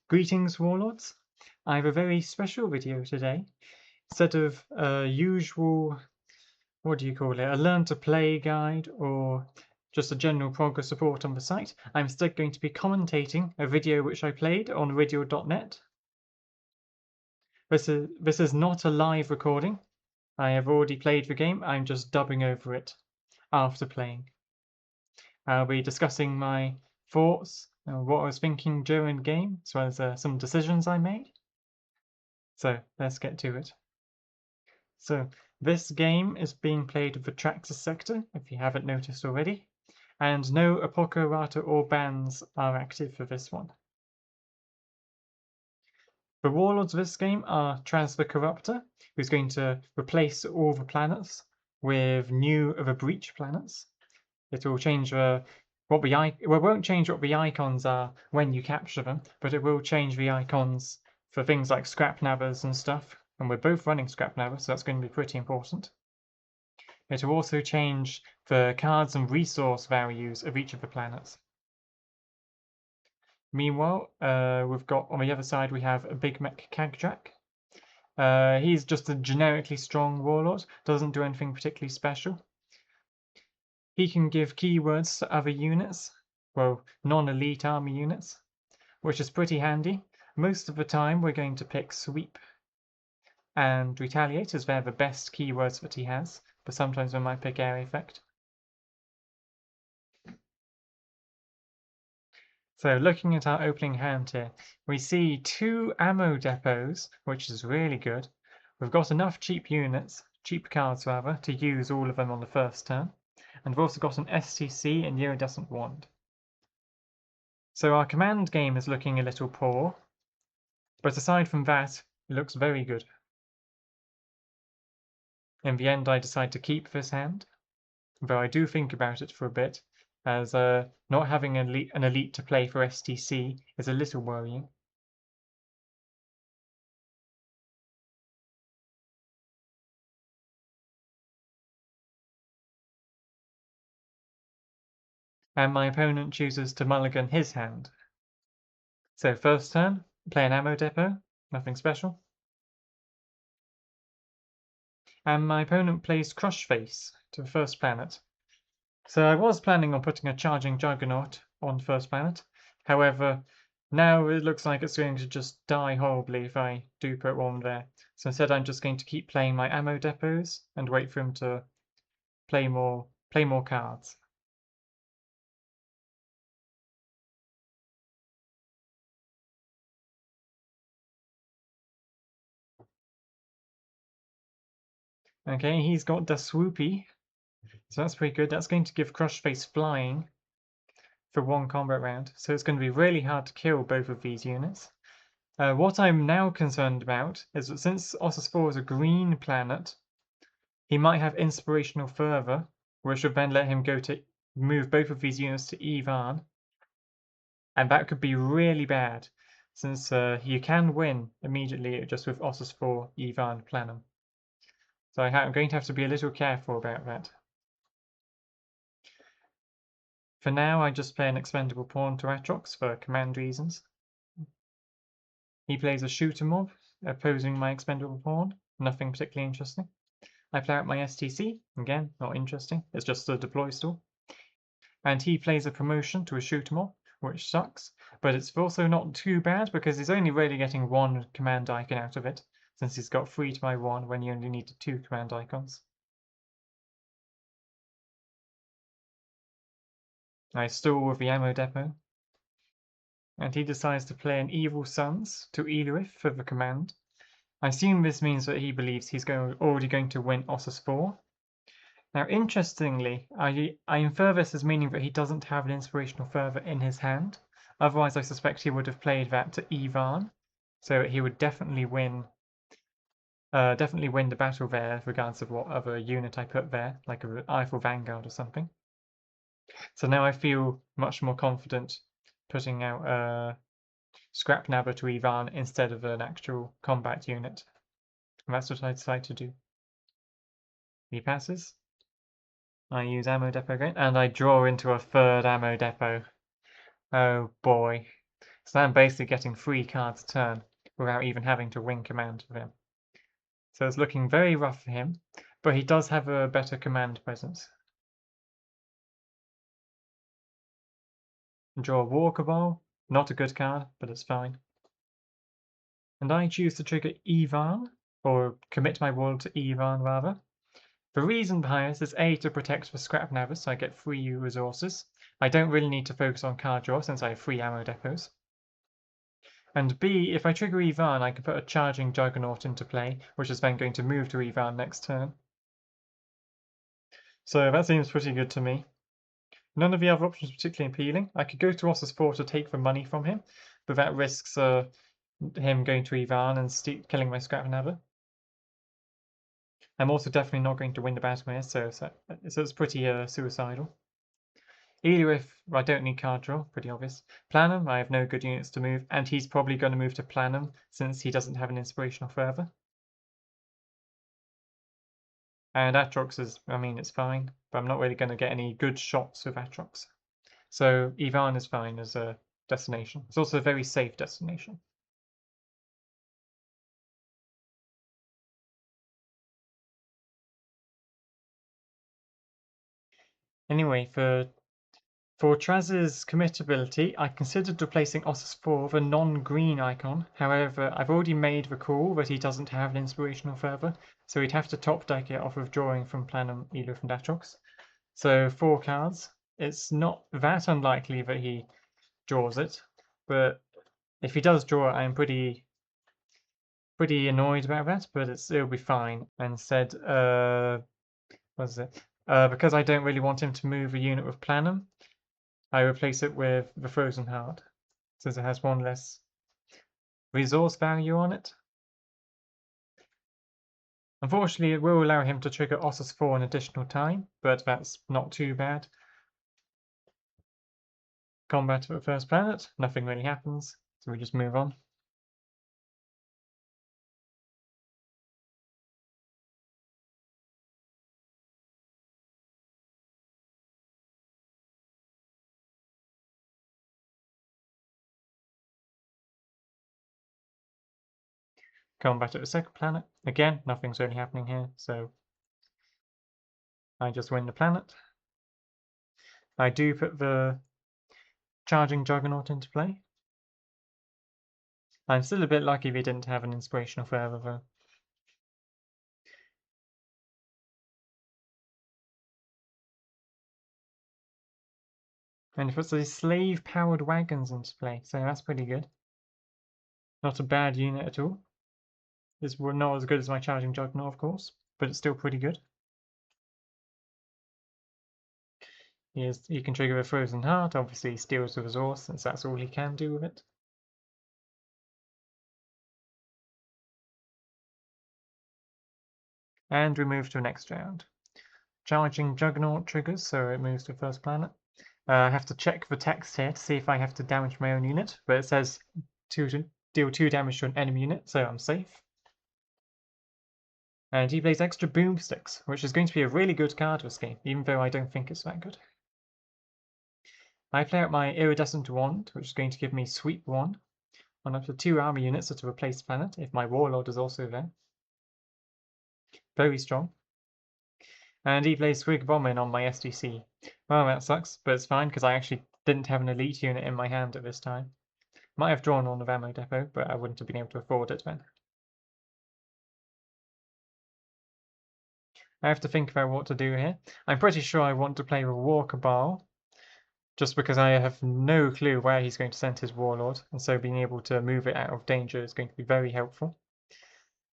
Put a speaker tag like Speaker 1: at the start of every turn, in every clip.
Speaker 1: Greetings, Warlords. I have a very special video today. Instead of a usual, a learn to play guide or just a general progress report on the site, I'm instead going to be commentating a video which I played on radio.net. This is not a live recording. I have already played the game, I'm just dubbing over it after playing. I'll be discussing my thoughts, what I was thinking during the game, as well as some decisions I made. So let's get to it. So this game is being played with the Traxxas sector, if you haven't noticed already, and no Apoco Errata or bans are active for this one. The warlords of this game are Traz the Corruptor, who's going to replace all the planets with new of the Breach planets. It will change it won't change what the icons are when you capture them, but it will change the icons for things like scrap nabbers and stuff, and we're both running scrap nabbers, so that's going to be pretty important. It will also change the cards and resource values of each of the planets. Meanwhile, we've got on the other side we have a big Mek Kagdrak. He's just a generically strong warlord, doesn't do anything particularly special. He can give keywords to other units, well, non-elite army units, which is pretty handy. Most of the time we're going to pick Sweep and Retaliate as they're the best keywords that he has, but sometimes we might pick Area Effect. So looking at our opening hand here, we see 2 ammo depots, which is really good. We've got enough cheap cards rather, to use all of them on the first turn. And we've also got an STC and Iridescent Wand. So our command game is looking a little poor, but aside from that, it looks very good. In the end, I decide to keep this hand, though I do think about it for a bit, as not having an elite to play for STC is a little worrying. And my opponent chooses to mulligan his hand. So first turn, play an ammo depot, nothing special. And my opponent plays Crush Face to the first planet. So I was planning on putting a Charging Juggernaut on first planet. However, now it looks like it's going to just die horribly if I do put one there. So instead I'm just going to keep playing my ammo depots and wait for him to play more cards. Okay, he's got the Swoopy, so that's pretty good. That's going to give Crush Face flying for 1 combat round, so it's going to be really hard to kill both of these units. What I'm now concerned about is that since Ossus 4 is a green planet, he might have Inspirational Fervor, which would then let him go to move both of these units to Ivan, and that could be really bad, since he can win immediately just with Ossus 4 Ivan Planum. So I'm going to have to be a little careful about that. For now, I just play an expendable pawn to Atrox for command reasons. He plays a shooter mob, opposing my expendable pawn, nothing particularly interesting. I play out my STC, again, not interesting, it's just a deploy stall. And he plays a promotion to a shooter mob, which sucks, but it's also not too bad because he's only really getting 1 command icon out of it, since he's got 3 to my 1 when you only need 2 command icons. I stall with the ammo depot, and he decides to play an Evil Sons to Elurith for the command. I assume this means that he believes he's already going to win Ossus 4. Now, interestingly, I infer this as meaning that he doesn't have an Inspirational Fervor in his hand. Otherwise, I suspect he would have played that to Ivan, so he would definitely win the battle there, regardless of what other unit I put there, like an Eiffel Vanguard or something. So now I feel much more confident putting out a Scrap Nabber to Ivan instead of an actual combat unit. And that's what I decide to do. He passes. I use ammo depot again, and I draw into a 3rd ammo depot. Oh boy. So I'm basically getting 3 cards a turn without even having to win command of him. So it's looking very rough for him, but he does have a better command presence. Draw a Walker Ball, not a good card, but it's fine. And I choose to trigger Ivan, or commit my Warlord to Ivan rather. The reason behind this is A, to protect the Scrap Nabber, so I get 3 resources. I don't really need to focus on card draw since I have 3 ammo depots. And B, if I trigger Ivan, I can put a Charging Juggernaut into play, which is then going to move to Ivan next turn. So that seems pretty good to me. None of the other options are particularly appealing. I could go to Ossus 4 to take the money from him, but that risks him going to Ivan and killing my Scrap Nabber. I'm also definitely not going to win the battle here, so it's pretty suicidal. Either if I don't need card draw, pretty obvious. Planum, I have no good units to move, and he's probably going to move to Planum since he doesn't have an Inspirational Fervor. And Atrox is, I mean, it's fine, but I'm not really going to get any good shots with Atrox. So Ivan is fine as a destination. It's also a very safe destination. Anyway, for Traz's committability, I considered replacing Ossus 4 with a non-green icon. However, I've already made the call that he doesn't have an Inspirational Fervor, so he'd have to top deck it off of drawing from Planum, Eluf, and Atrox. So 4 cards. It's not that unlikely that he draws it, but if he does draw it, I'm pretty annoyed about that, but it'll be fine. And instead, what is it? Because I don't really want him to move a unit with Planum, I replace it with the Frozen Heart, since it has 1 less resource value on it. Unfortunately, it will allow him to trigger Ossus 4 an additional time, but that's not too bad. Combat at the first planet, nothing really happens, so we just move on. Combat at the second planet, again, nothing's really happening here, so I just win the planet. I do put the Charging Juggernaut into play. I'm still a bit lucky we didn't have an Inspirational Fervor though. And it puts the slave-powered wagons into play, so that's pretty good. Not a bad unit at all. It's not as good as my Charging Juggernaut, of course, but it's still pretty good. He can trigger a Frozen Heart, obviously steals the resource since that's all he can do with it. And we move to the next round. Charging Juggernaut triggers, so it moves to the first planet. I have to check the text here to see if I have to damage my own unit, but it says to deal 2 damage to an enemy unit, so I'm safe. And he plays extra boomsticks, which is going to be a really good card this game, even though I don't think it's that good. I play out my Iridescent Wand, which is going to give me Sweep 1 on up to 2 army units to replace planet if my Warlord is also there. Very strong. And he plays Swig Bombing on my SDC. Well, that sucks, but it's fine because I actually didn't have an elite unit in my hand at this time. Might have drawn on the ammo depot, but I wouldn't have been able to afford it then. I have to think about what to do here. I'm pretty sure I want to play with Walker Ball, just because I have no clue where he's going to send his Warlord, and so being able to move it out of danger is going to be very helpful.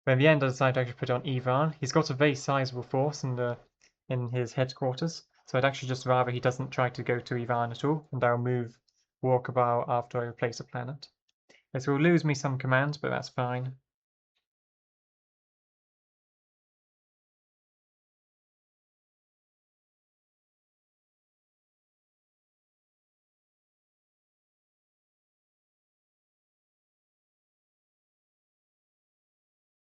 Speaker 1: But in the end, I decided I could put on Ivan. He's got a very sizable force in his headquarters, so I'd actually just rather he doesn't try to go to Ivan at all, and I'll move Walkabout after I replace a planet. This will lose me some commands, but that's fine.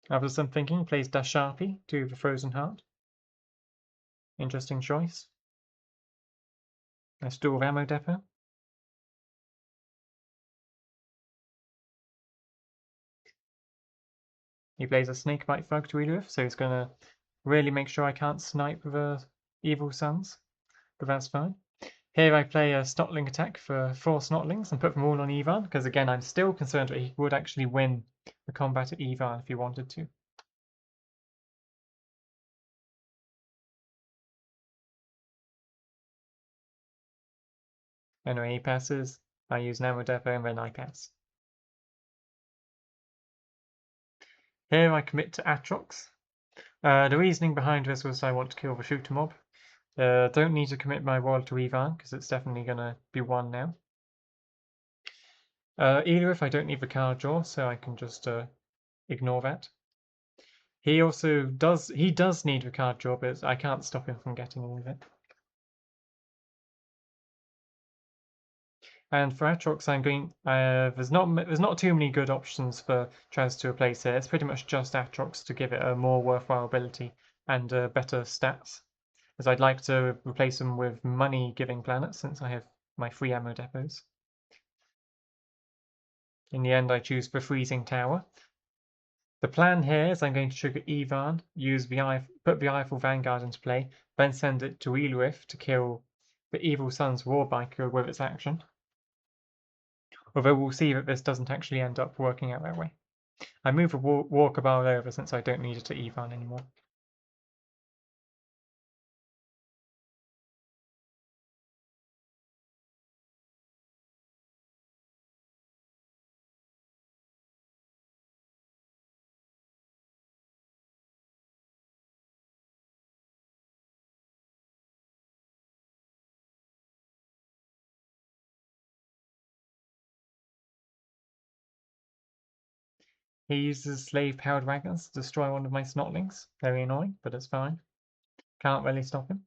Speaker 1: After some thinking, he plays Dasharpi to the Frozen Heart. Interesting choice. A Store of Ammo Depot. He plays a Snakebite Thug to Elurith, so he's going to really make sure I can't snipe the Evil Suns, but that's fine. Here I play a Snotling attack for 4 Snotlings and put them all on Evan, because again I'm still concerned that he would actually win the combat at Evan if he wanted to. Anyway, he passes, I use an Ammo Depot, and then I pass. Here I commit to Atrox. The reasoning behind this was I want to kill the shooter mob. Don't need to commit my world to Evan, because it's definitely going to be 1 now. Elurith, I don't need the card draw, so I can just ignore that. He also does need the card draw, but I can't stop him from getting all of it. And for Atrox, I'm going. There's not too many good options for Traz to replace here. It's pretty much just Atrox to give it a more worthwhile ability and better stats. As I'd like to replace them with money-giving planets since I have my free ammo depots. In the end, I choose the Freezing Tower. The plan here is I'm going to trigger Evan, put the Eiffel Vanguard into play, then send it to Elurith to kill the Evil Sun's Warbiker with its action. Although we'll see that this doesn't actually end up working out that way. I move the War Cabal over since I don't need it to Evan anymore. He uses slave-powered wagons to destroy one of my Snotlings. Very annoying, but it's fine. Can't really stop him.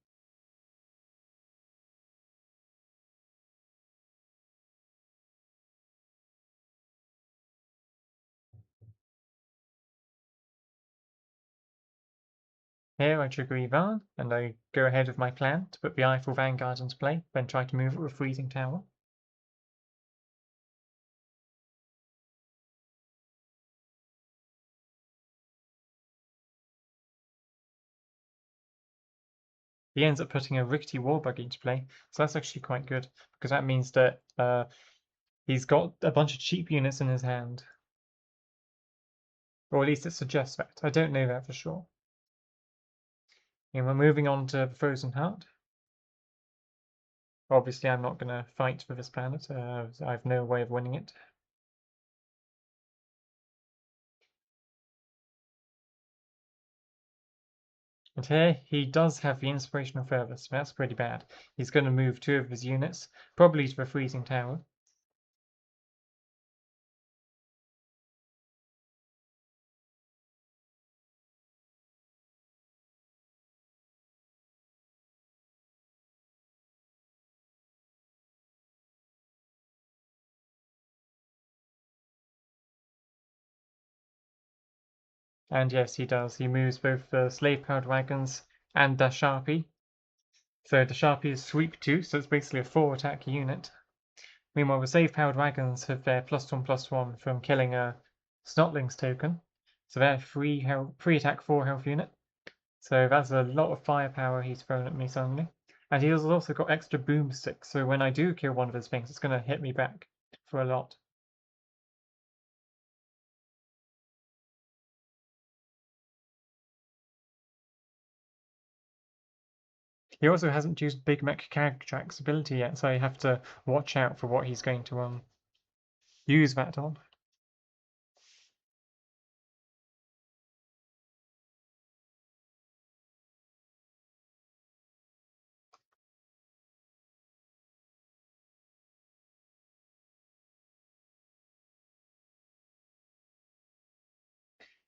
Speaker 1: Here I trigger Evan, and I go ahead with my plan to put the Eiffel Vanguard into play, then try to move it with Freezing Tower. He ends up putting a rickety war buggy into play, so that's actually quite good, because that means that he's got a bunch of cheap units in his hand. Or at least it suggests that. I don't know that for sure. And we're moving on to the Frozen Heart. Obviously, I'm not going to fight for this planet. I have no way of winning it. And here, he does have the Inspirational Fervor, so that's pretty bad. He's going to move 2 of his units, probably to the Freezing Tower. And yes, he does. He moves both the slave-powered wagons and the Sharpie. So the Sharpie is sweep 2, so it's basically a 4-attack unit. Meanwhile, the slave-powered wagons have their +1/+1 from killing a Snotlings token. So they're 3-attack 4 health unit. So that's a lot of firepower he's thrown at me suddenly. And he has also got extra boomsticks, so when I do kill one of his things, it's going to hit me back for a lot. He also hasn't used Big Mek Kagdrak's ability yet, so I have to watch out for what he's going to use that on.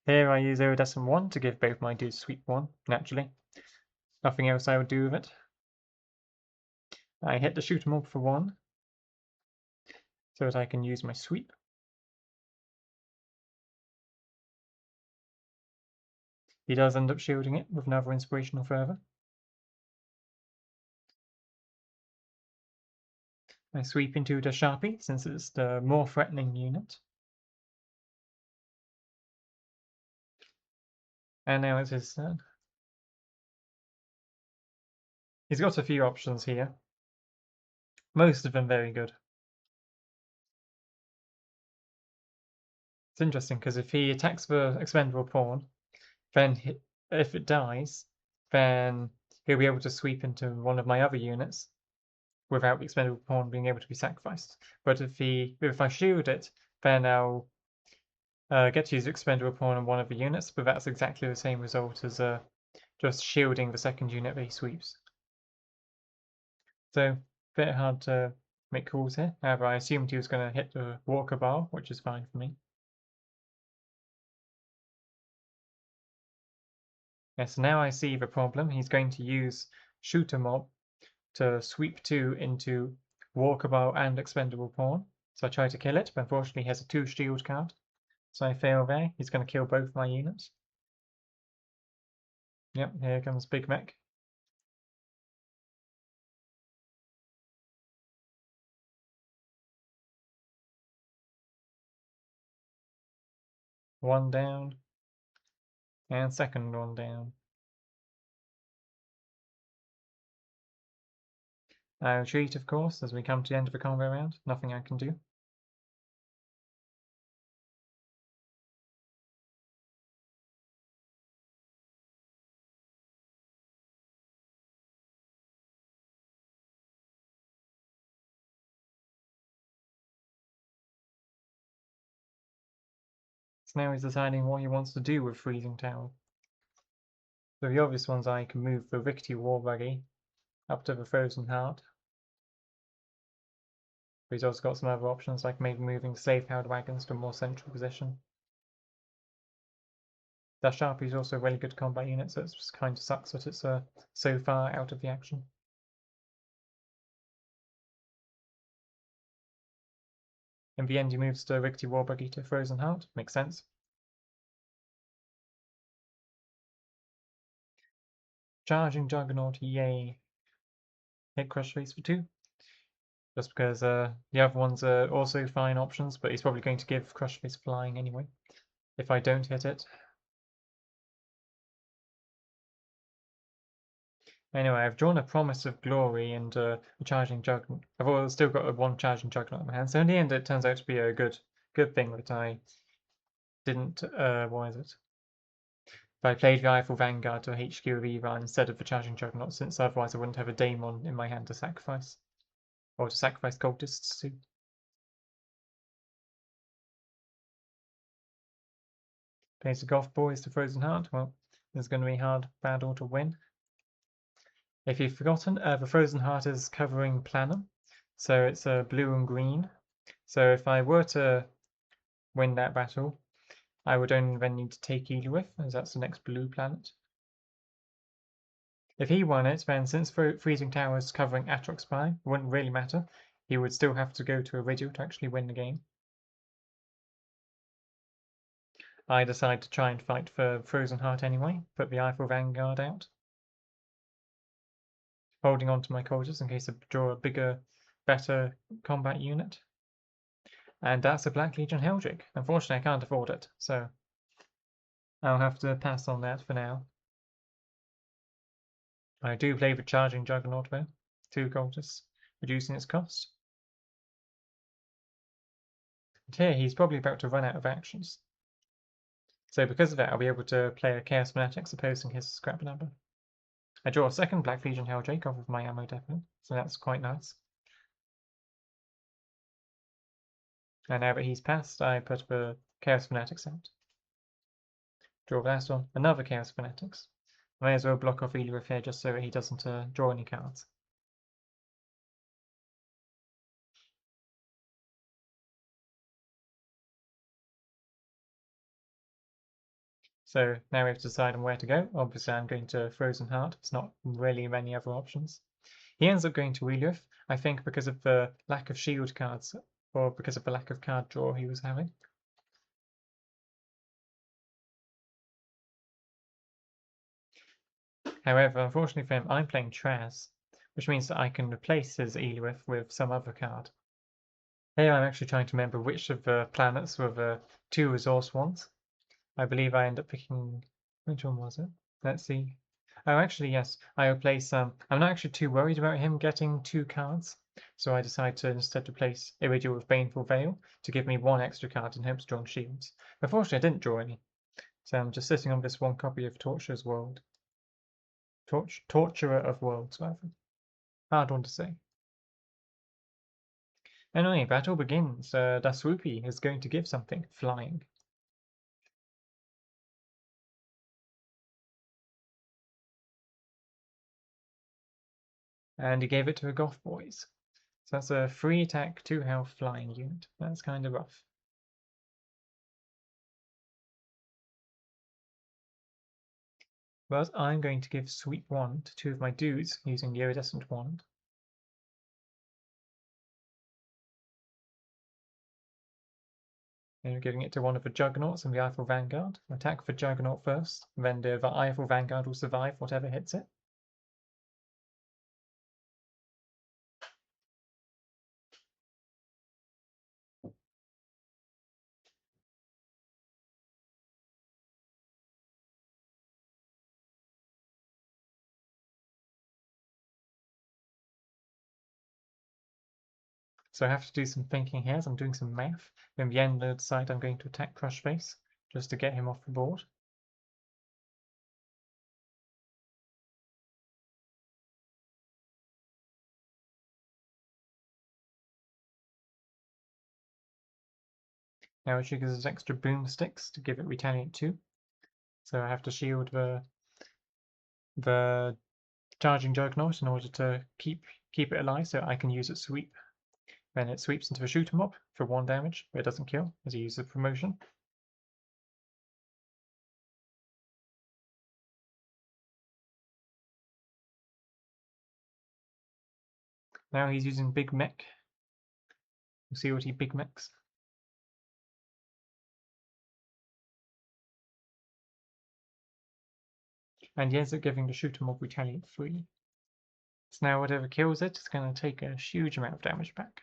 Speaker 1: Here I use Iridescent 1 to give both my dudes sweep 1, naturally. Nothing else I would do with it. I hit the shooter mob for 1, so that I can use my sweep. He does end up shielding it with another Inspirational Fervor. I sweep into the Sharpie, since it's the more threatening unit. And now it's his turn. He's got a few options here. Most of them very good. It's interesting because if he attacks the expendable pawn, then if it dies, then he'll be able to sweep into one of my other units without the expendable pawn being able to be sacrificed. But if I shield it, then I'll get to use expendable pawn on one of the units, but that's exactly the same result as just shielding the second unit that he sweeps. So, a bit hard to make calls here. However, I assumed he was going to hit the walker bar, which is fine for me. Yes, now I see the problem. He's going to use Shooter Mob to sweep 2 into walker bar and expendable pawn. So I try to kill it, but unfortunately he has a 2 shield card. So I fail there. He's going to kill both my units. Yep, here comes Big Mek. One down. And second one down. I retreat, of course, as we come to the end of the combo round. Nothing I can do. So now he's deciding what he wants to do with Freezing Tower. So the obvious ones I can move the Rickety War Buggy up to the Frozen Heart. But he's also got some other options, like maybe moving Slave Powered Wagons to a more central position. That Sharpie is also a really good combat unit, so it just kind of sucks that it's so far out of the action. In the end, he moves the Rickety War Buggy to Frozen Heart. Makes sense. Charging Juggernaut, yay. Hit Crush Face for 2. Just because the other ones are also fine options, but he's probably going to give Crush Face flying anyway, if I don't hit it. Anyway, I've drawn a Promise of Glory and a Charging Juggernaut. I've still got one Charging Juggernaut in my hand, so in the end it turns out to be a good thing that I didn't, what is it? If I played the Eiffel Vanguard to HQ of Iran instead of the Charging Juggernaut, since otherwise I wouldn't have a Daemon in my hand to sacrifice. Or to sacrifice cultists to. Plays the Golf Boys to Frozen Heart. Well, it's going to be a hard battle to win. If you've forgotten, the Frozen Heart is covering Planum, so it's blue and green. So if I were to win that battle, I would only then need to take Elirith, as that's the next blue planet. If he won it, then since Freezing Tower is covering Atrox Spy, it wouldn't really matter. He would still have to go to Iridio to actually win the game. I decide to try and fight for Frozen Heart anyway, put the Eiffel Vanguard out. Holding on to my cultures in case I draw a bigger, better combat unit. And that's a Black Legion Helldrake. Unfortunately, I can't afford it, so I'll have to pass on that for now. I do play the Charging Juggernaut though, 2 cultists, reducing its cost. And here he's probably about to run out of actions. So because of that, I'll be able to play a Chaos Fanatics opposing his scrap number. I draw a second Black Legion Helldrake off of my ammo depot, so that's quite nice. And now that he's passed, I put the Chaos Fanatics out. Draw the last one, another Chaos Fanatics. I may as well block off Elirith here just so that he doesn't draw any cards. So now we have to decide on where to go. Obviously I'm going to Frozen Heart, there's not really many other options. He ends up going to Elirith, I think because of the lack of shield cards, or because of the lack of card draw he was having. However, unfortunately for him, I'm playing Traz, which means that I can replace his Elirith with some other card. Here I'm actually trying to remember which of the planets were the 2 resource ones. I believe I end up picking Which one was it? Let's see. Oh, actually, yes. I replace. I'm not actually too worried about him getting 2 cards, so I decide to instead replace Iridial with Baneful Veil to give me 1 extra card in hopes of drawing shields. Unfortunately, I didn't draw any, so I'm just sitting on this 1 copy of Torturer's World. Torturer of Worlds, rather. Hard one to say. Anyway, battle begins. Daswoopi is going to give something flying. And he gave it to a Goth Boys. So that's a 3 attack, 2 health flying unit. That's kind of rough. But I'm going to give Sweep 1 to 2 of my dudes using the Iridescent Wand. And giving it to one of the Juggernauts and the Eiffel Vanguard. Attack the Juggernaut first, then the Eiffel Vanguard will survive whatever hits it. So I have to do some thinking here as I'm doing some math. Then the Endlord side I'm going to attack Crush Face, just to get him off the board. Now it triggers his extra boomsticks to give it Retaliate 2. So I have to shield the Charging Juggernaut in order to keep it alive so I can use its sweep. Then it sweeps into the Shooter Mob for 1 damage, but it doesn't kill as he uses promotion. Now he's using Big Mek. We'll see what he Big Meks. And he ends up giving the Shooter Mob Retaliate 3. So now whatever kills it is going to take a huge amount of damage back.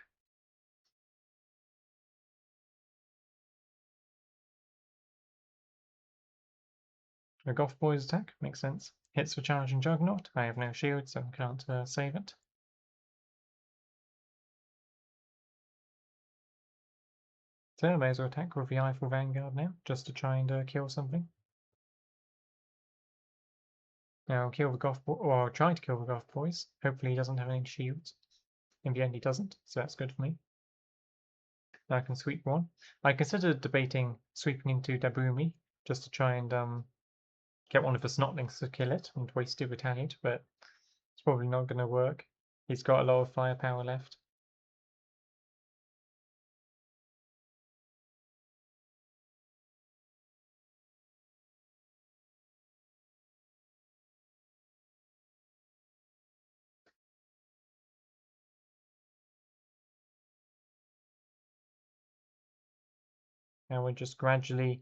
Speaker 1: A Goth Boys attack, makes sense. Hits for Charging Juggernaut. I have no shield, so I can't save it. So I may as well attack with the Eiffel Vanguard now, just to try and kill something. Now I'll kill the Goth Boy, or I'll try to kill the Goth Boys. Hopefully he doesn't have any shields. In the end he doesn't, so that's good for me. Now I can sweep 1. I considered debating sweeping into Dabumi, just to try and get one of the Snotlings to kill it and waste it Retaliate, but it's probably not going to work. He's got a lot of firepower left. Now we're just gradually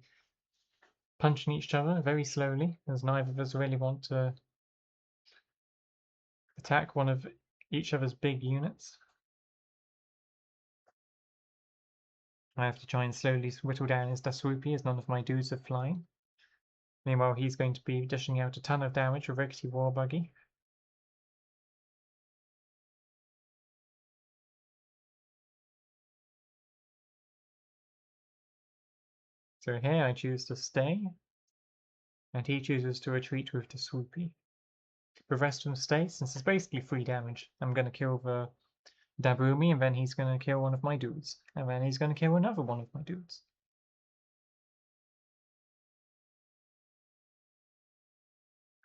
Speaker 1: punching each other very slowly, as neither of us really want to attack one of each other's big units. I have to try and slowly whittle down his Daswoopi as none of my dudes are flying. Meanwhile, he's going to be dishing out a ton of damage with Rickety War Buggy. So here I choose to stay, and he chooses to retreat with the Swoopy. The rest of them stay, since it's basically 3 damage. I'm going to kill the Dabumi, and then he's going to kill one of my dudes. And then he's going to kill another one of my dudes.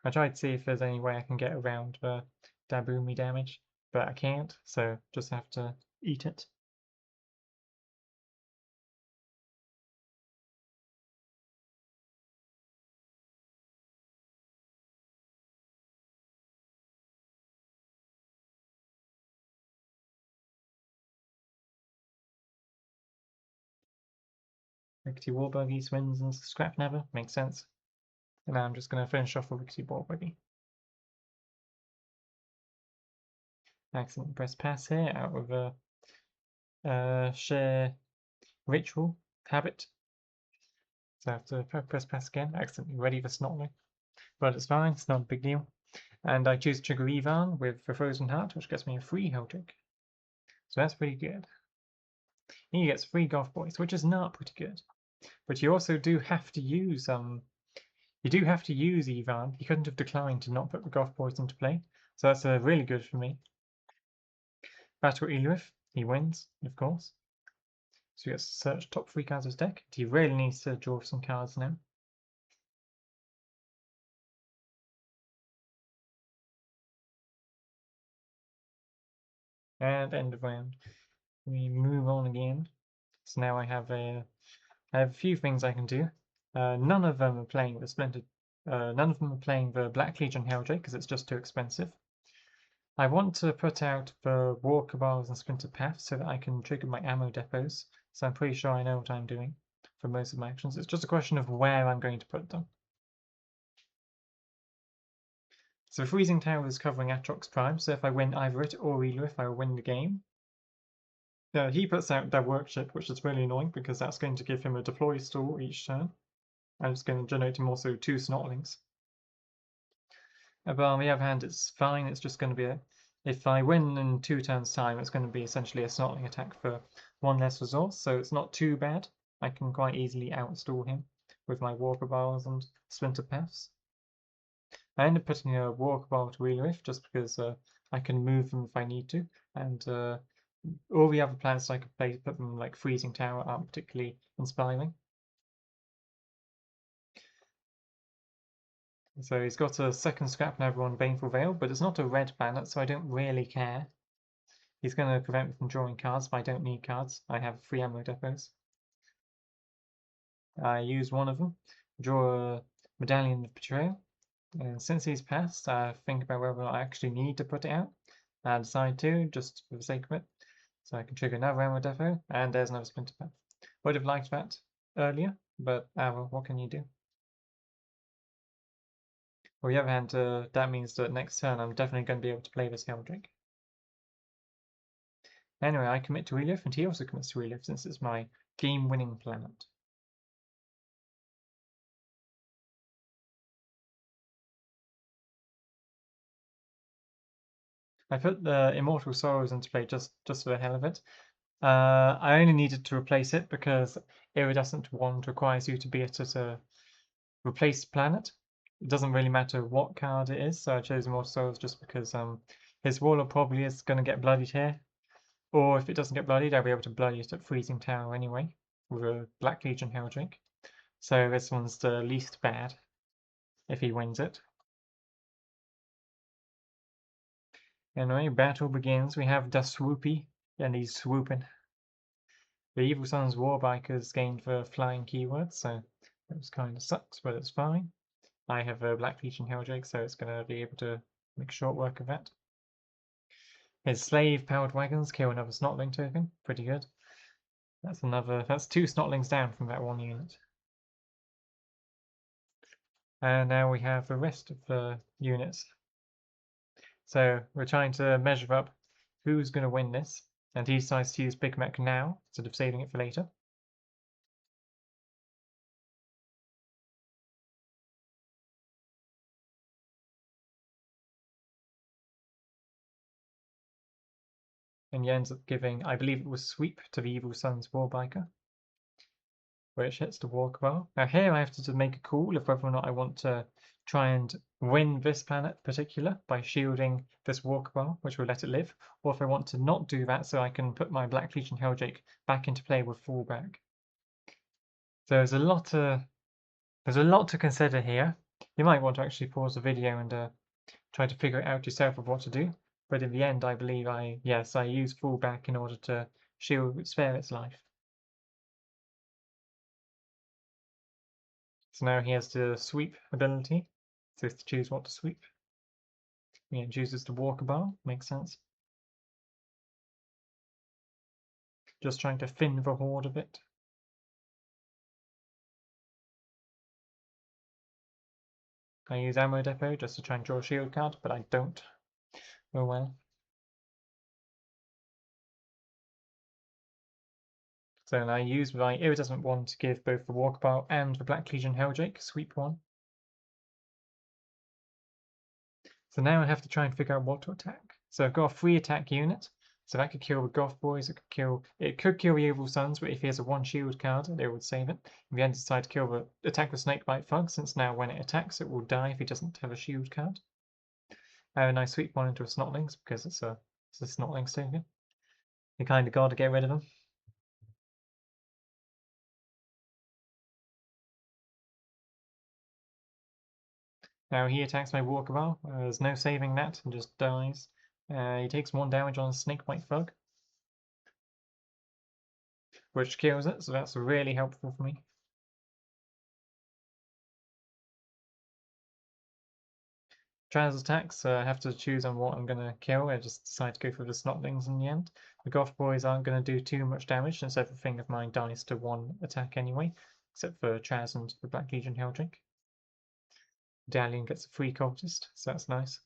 Speaker 1: I tried to see if there's any way I can get around the Dabumi damage, but I can't, so just have to eat it. Rickety War Buggy swings and Scrap Never, makes sense. And now I'm just going to finish off with Rickety War Buggy. Accidentally press pass here out of a share ritual habit. So I have to press pass again. Accidentally ready for Snotling. but it's fine, it's not a big deal. And I choose to trigger Ivan with the Frozen Heart, which gets me a free Helldrake. So that's pretty good. He gets free Golf Boys, which is not pretty good. But you also do have to use Ivan. He couldn't have declined to not put the Golf Boys into play, so that's really good for me. Battle Elrith, he wins, of course. So he gets to search top 3 cards of his deck. He really needs to draw some cards now. And end of round. We move on again. So now I have a few things I can do. None of them are playing the Splintered. None of them are playing the Black Legion Helldrake because it's just too expensive. I want to put out the War Cabals and Splintered Paths so that I can trigger my ammo depots. So I'm pretty sure I know what I'm doing for most of my actions. It's just a question of where I'm going to put them. So Freezing Tower is covering Atrox Prime, so if I win either it or Elrith, I will win the game. He puts out that workshop, which is really annoying because that's going to give him a deploy stall each turn. And it's going to generate him also 2 Snotlings. But on the other hand, it's fine, it's just going to be if I win in 2 turns time, it's going to be essentially a Snotling attack for 1 less resource, so it's not too bad. I can quite easily outstall him with my War Cabals and Splinter Paths. I end up putting a War Cabal to Elrith just because I can move them if I need to, and all the other plans I could play, put them like Freezing Tower, aren't particularly inspiring. So he's got a second scrap now on Baneful Veil, but it's not a red planet, so I don't really care. He's going to prevent me from drawing cards, but I don't need cards. I have 3 ammo depots. I use one of them, draw a Medallion of Betrayal, and since he's passed, I think about whether I actually need to put it out. I decide to, just for the sake of it. So I can trigger another ammo depot, and there's another Splinter Path. Would have liked that earlier, but well, what can you do? On the other hand, that means that next turn I'm definitely going to be able to play this Helldrake. Anyway, I commit to Elif, and he also commits to Elif since it's my game-winning planet. I put the Immortal Sorrows into play just for the hell of it. I only needed to replace it because Iridescent Wand requires you to be able to replace planet. It doesn't really matter what card it is, so I chose Immortal Sorrows just because his Warlord probably is going to get bloodied here. Or if it doesn't get bloodied, I'll be able to bloody it at Freezing Tower anyway, with a Black Legion Helldrake. So this one's the least bad, if he wins it. Anyway, battle begins. We have the Swoopy, and he's swooping. The Evil Sun's Warbikers gained the flying keyword, so it kind of sucks, but it's fine. I have a Black Legion Helldrake, so it's going to be able to make short work of that. His slave-powered wagons kill another Snotling token. Pretty good. That's 2 Snotlings down from that 1 unit. And now we have the rest of the units. So we're trying to measure up who's going to win this. And he decides to use Big Mek now, instead of saving it for later. And he ends up giving, I believe it was Sweep to the Evil Sun's Warbiker, which hits the War Cabal. Now here I have to make a call of whether or not I want to try and win this planet in particular by shielding this War Cabal, which will let it live, or if I want to not do that so I can put my Black Legion Helldrake back into play with fallback. So there's a lot to consider here. You might want to actually pause the video and try to figure it out yourself of what to do. But in the end, I believe I use fallback in order to spare its life. So now he has the sweep ability, so he has to choose what to sweep. Yeah, chooses the War Cabal, makes sense. Just trying to thin the horde a bit. I use Ammo Depot just to try and draw a shield card, but I don't. Oh well. So now I use my Iridescent Wand to give both the War Cabal and the Black Legion Helldrake sweep 1. So now I have to try and figure out what to attack. So I've got a 3 attack unit. So that could kill the Goth Boys, it could kill the Evil Sons, but if he has a 1 shield card, it would save it. If he then decide to attack the Snakebite Thug, since now when it attacks it will die if he doesn't have a shield card. And I sweep one into a Snotlings because it's a Snotlings token. You kinda gotta get rid of him. Now he attacks my Walkabout, there's no saving that, and just dies. He takes 1 damage on a Snakebite Thug, which kills it, so that's really helpful for me. Traz attacks, I have to choose on what I'm going to kill. I just decide to go for the Snotlings in the end. The Goth Boys aren't going to do too much damage since everything of mine dies to 1 attack anyway, except for Traz and the Black Legion Helldrake. Dalian gets a free cultist, so that's nice.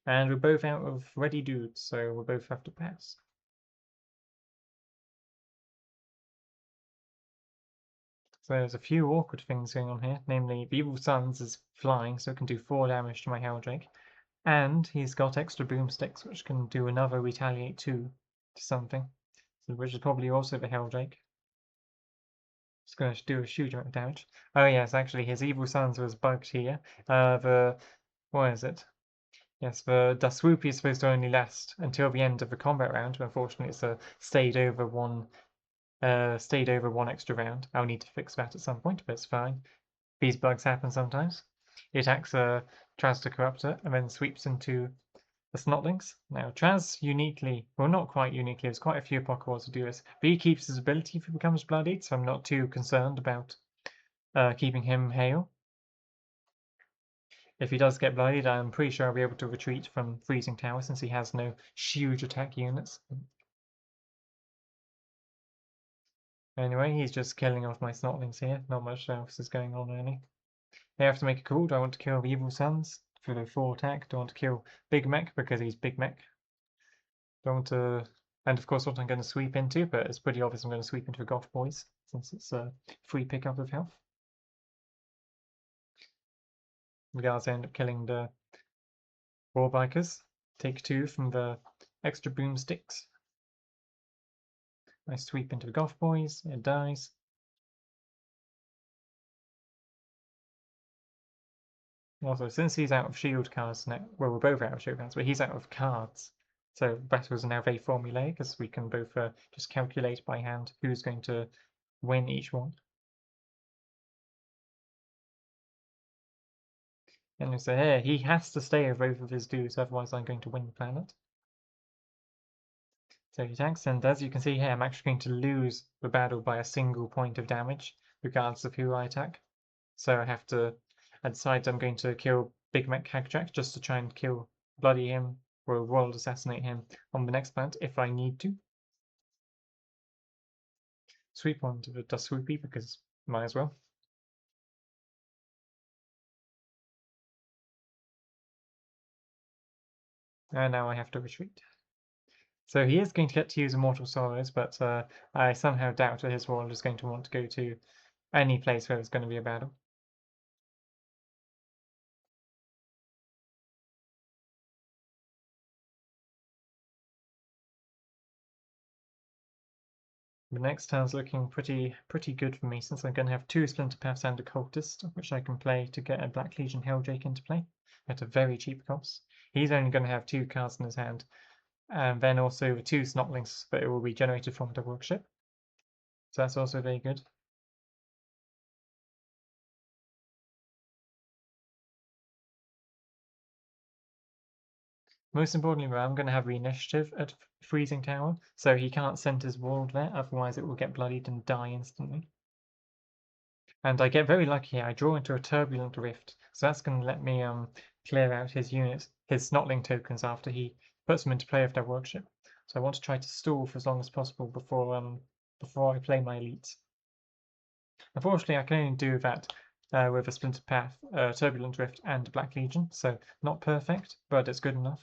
Speaker 1: And we're both out of ready dudes, so we'll both have to pass. So there's a few awkward things going on here, namely the Evil Sons is flying, so it can do 4 damage to my Helldrake. And he's got extra boomsticks, which can do another retaliate 2 to something, which is probably also the Helldrake. It's going to do a huge amount of damage. Oh yes, actually his Evil Sons was bugged here. What is it? Yes, the Daswoopi is supposed to only last until the end of the combat round, but unfortunately it's stayed over one extra round. I'll need to fix that at some point, but it's fine. These bugs happen sometimes. He attacks Traz to Corruptor and then sweeps into the Snotlings. Now Traz uniquely, well not quite uniquely, there's quite a few Pokeballs to do this, but he keeps his ability if he becomes bloodied, so I'm not too concerned about keeping him hale. If he does get bloodied, I'm pretty sure I'll be able to retreat from Freezing Tower since he has no huge attack units. Anyway, he's just killing off my Snotlings here. Not much else is going on really. They have to make a call. Do I want to kill the Evil Sons for the 4 attack? Do I want to kill Big Mek because he's Big Mek? Do I want to... And of course what I'm going to sweep into, but it's pretty obvious I'm going to sweep into the Goth Boys since it's a free pickup of health. The guards end up killing the Warbikers. Take 2 from the extra boomsticks. I sweep into the Goth Boys, it dies. Also, since he's out of shield cards now, well, we're both out of shield cards, but he's out of cards. So battles are now very formulaic, as we can both just calculate by hand who's going to win each one. And so here, he has to stay with both of his dudes, otherwise I'm going to win the planet. So he attacks, and as you can see here, I'm actually going to lose the battle by a single point of damage, regardless of who I attack. So I decide I'm going to kill Big Mek Kagdrak just to try and bloody him, or world assassinate him on the next planet if I need to. Sweep on to the Daswoopi because might as well. And now I have to retreat. So he is going to get to use Immortal Sorrows, but I somehow doubt that his world is going to want to go to any place where there's going to be a battle. The next turn's looking pretty good for me since I'm going to have 2 Splinter Paths and a Cultist, which I can play to get a Black Legion Helldrake into play at a very cheap cost. He's only going to have 2 cards in his hand, and then also the 2 Snotlings that it will be generated from the workshop. So that's also very good. Most importantly, I'm going to have the initiative at Freezing Tower, so he can't send his world there, otherwise it will get bloodied and die instantly. And I get very lucky here, I draw into a Turbulent Rift, so that's going to let me clear out his units, his Snotling tokens after he puts them into play with their workshop. So I want to try to stall for as long as possible before I play my elites. Unfortunately, I can only do that with a Splinter Path, Turbulent Rift, and Black Legion, so not perfect, but it's good enough.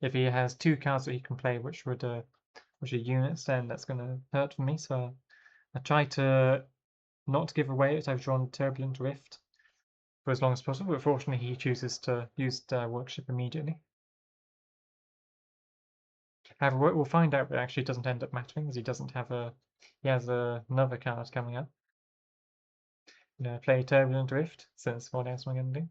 Speaker 1: If he has 2 cards that he can play, which are units, then that's going to hurt for me. So I try to not give away that I've drawn Turbulent Rift for as long as possible, but fortunately he chooses to use the workshop immediately. However, we'll find out that actually it doesn't end up mattering, as he doesn't have he has another card coming up. Play Turbulent Rift, since what else am I going to do?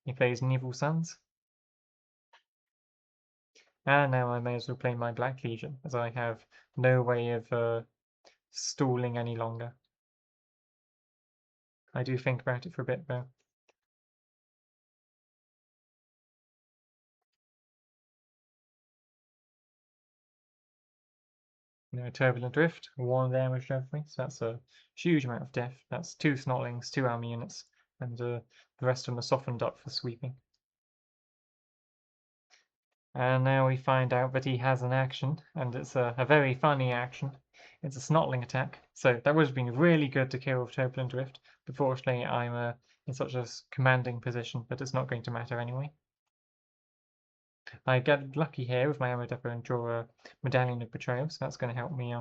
Speaker 1: He plays Evil Suns. And now I may as well play my Black Legion, as I have no way of stalling any longer. I do think about it for a bit, though. Turbulent Rift, 1 damage to everything, so that's a huge amount of death. That's 2 Snotlings, 2 army units, and the rest of them are softened up for sweeping. And now we find out that he has an action, and it's a very funny action. It's a Snotling attack, so that would have been really good to kill with Turbulent Rift, but fortunately I'm in such a commanding position that it's not going to matter anyway. I get lucky here with my ammo depot and draw a Medallion of Betrayal, so that's going to help me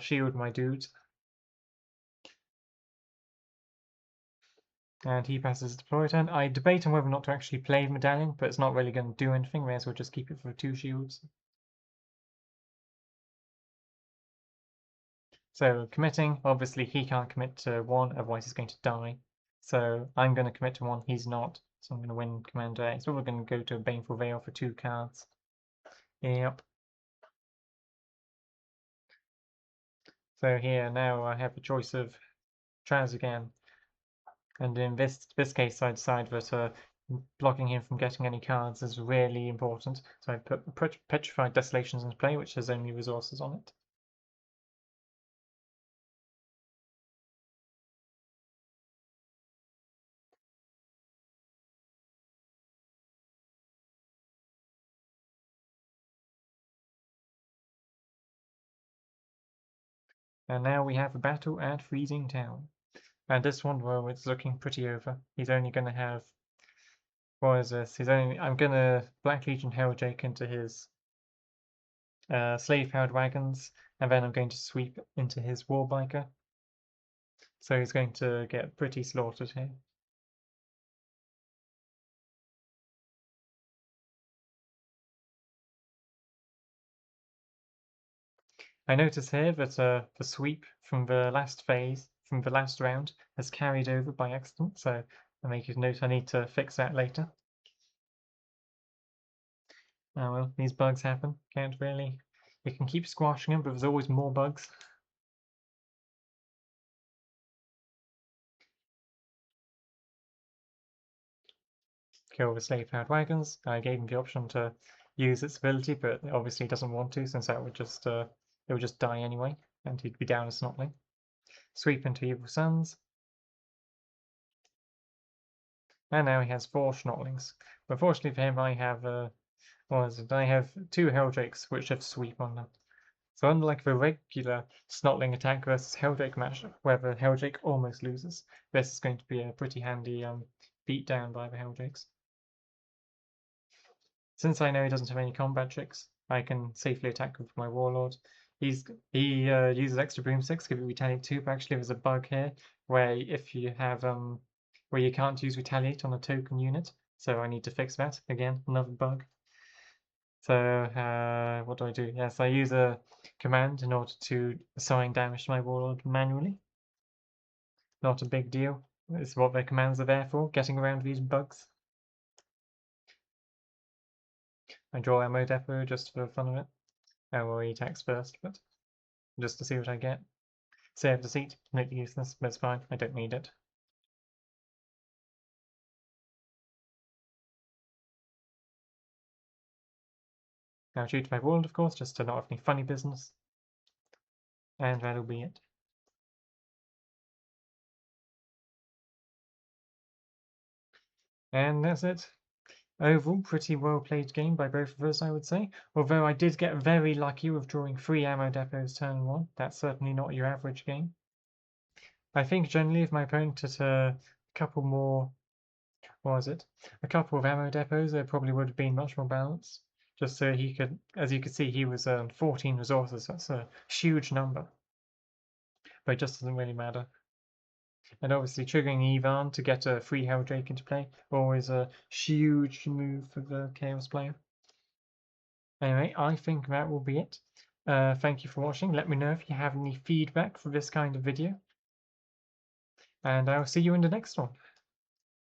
Speaker 1: shield my dudes. And he passes deploy turn. I debate on whether or not to actually play Medallion, but it's not really going to do anything. May as well just keep it for 2 shields. So committing, obviously he can't commit to 1, otherwise he's going to die. So I'm going to commit to 1, he's not. So I'm going to win Commander A. So we're going to go to a Baneful Veil for 2 cards. Yep. So here now I have a choice of Traz again. And in this case I decide that blocking him from getting any cards is really important. So I put Petrified Desolations into play, which has only resources on it. And now we have a battle at Freezing Town. And this one, well, it's looking pretty over. He's only going to have... What is this? I'm going to Black Legion Helldrake into his slave-powered wagons, and then I'm going to sweep into his Warbiker. So he's going to get pretty slaughtered here. I notice here that the sweep from the last phase, from the last round, has carried over by accident, so I make a note I need to fix that later. Oh well, these bugs happen. Can't really... You can keep squashing them, but there's always more bugs. Kill the slave-powered wagons. I gave him the option to use its ability, but obviously he doesn't want to, since that would just it would just die anyway, and he'd be down a Snotling. Sweep into Evil Suns. And now he has 4 Snotlings. But fortunately for him, I have I have 2 Helldrakes which have sweep on them. So unlike the regular Snotling attack versus Helldrake match, where the Helldrake almost loses, this is going to be a pretty handy beat down by the Helldrakes. Since I know he doesn't have any combat tricks, I can safely attack with my Warlord. He uses extra broomsticks, give it retaliate 2, but actually there's a bug here where if you have where you can't use retaliate on a token unit, so I need to fix that again, another bug. So what do I do? Yes, I use a command in order to assign damage to my Warlord manually. Not a big deal. It's what the commands are there for, getting around these bugs. I draw ammo depot just for the fun of it. Oh, well, he attacks first, but just to see what I get. Save the seat, completely useless, but it's fine, I don't need it. Now shoot my Warlord, of course, just to not have any funny business. And that'll be it. And that's it. Overall, pretty well played game by both of us, I would say. Although I did get very lucky with drawing 3 ammo depots turn 1. That's certainly not your average game. I think generally if my opponent had a couple more was it? A couple of ammo depots, there probably would have been much more balance. Just so he could, as you could see, he was 14 resources. That's a huge number. But it just doesn't really matter. And obviously triggering Ivan to get a free Helldrake into play, always a huge move for the Chaos player. Anyway, I think that will be it. Thank you for watching. Let me know if you have any feedback for this kind of video. And I'll see you in the next one.